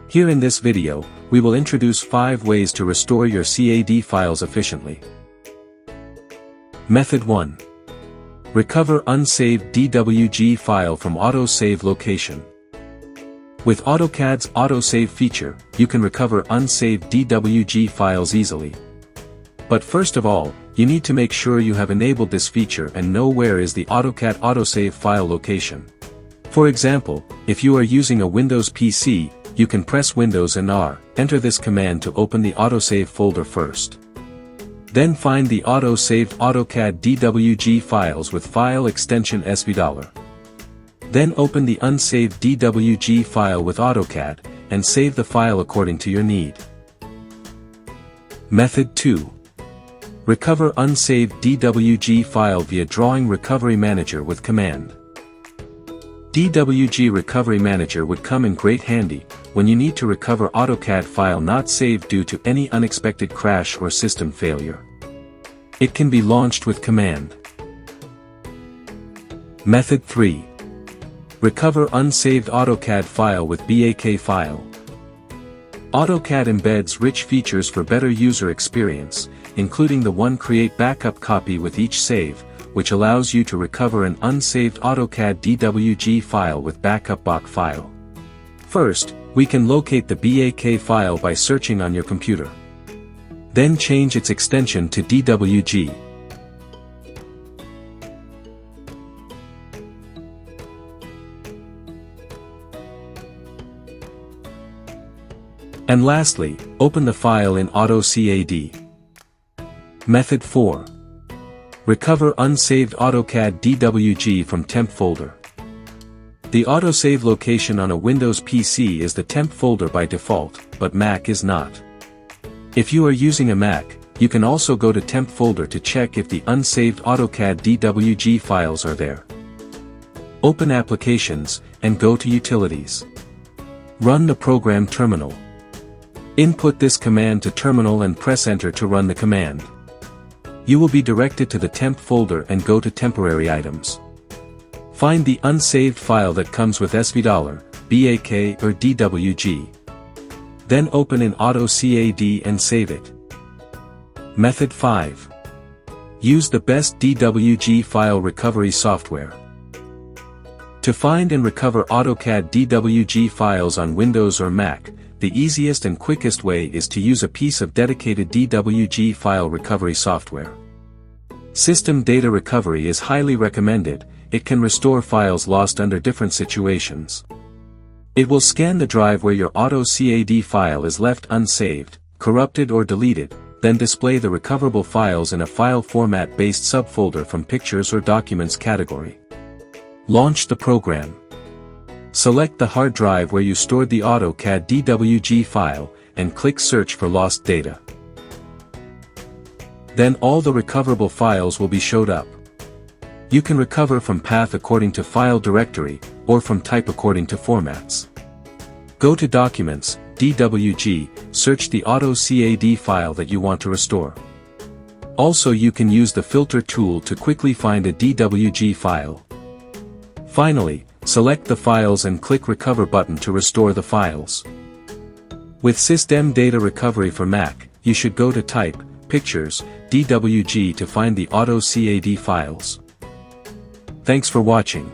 Here in this video, we will introduce 5 ways to restore your CAD files efficiently. Method 1. Recover unsaved DWG file from autosave location. With AutoCAD's autosave feature, you can recover unsaved DWG files easily. But first of all, you need to make sure you have enabled this feature and know where is the AutoCAD autosave file location. For example, if you are using a Windows PC, you can press Windows and R, enter this command to open the autosave folder first. Then find the auto-saved AutoCAD DWG files with file extension $. Then open the unsaved DWG file with AutoCAD, and save the file according to your need. Method 2. Recover unsaved DWG file via Drawing Recovery Manager with command. DWG Recovery Manager would come in great handy when you need to recover AutoCAD file not saved due to any unexpected crash or system failure. It can be launched with command. Method 3. Recover unsaved AutoCAD file with BAK file. AutoCAD embeds rich features for better user experience, including the one create backup copy with each save, which allows you to recover an unsaved AutoCAD DWG file with backup BAK file. First, we can locate the BAK file by searching on your computer. Then change its extension to DWG. And lastly, open the file in AutoCAD. Method 4. Recover unsaved AutoCAD DWG from Temp folder. The autosave location on a Windows PC is the Temp folder by default, but Mac is not. If you are using a Mac, you can also go to Temp folder to check if the unsaved AutoCAD DWG files are there. Open Applications, and go to Utilities. Run the program Terminal. Input this command to Terminal and press Enter to run the command. You will be directed to the Temp folder and go to Temporary Items. Find the unsaved file that comes with $, BAK or DWG. Then open in AutoCAD and save it. Method 5. Use the best DWG file recovery software. To find and recover AutoCAD DWG files on Windows or Mac, the easiest and quickest way is to use a piece of dedicated DWG file recovery software. System Data Recovery is highly recommended. It can restore files lost under different situations. It will scan the drive where your AutoCAD file is left unsaved, corrupted or deleted, then display the recoverable files in a file format-based subfolder from Pictures or Documents category. Launch the program. Select the hard drive where you stored the AutoCAD DWG file, and click Search for lost data. Then all the recoverable files will be showed up. You can recover from path according to file directory, or from type according to formats. Go to Documents, DWG, search the AutoCAD file that you want to restore. Also you can use the Filter tool to quickly find a DWG file. Finally, select the files and click Recover button to restore the files. With System Data Recovery for Mac, you should go to Type, Pictures, DWG to find the AutoCAD files. Thanks for watching.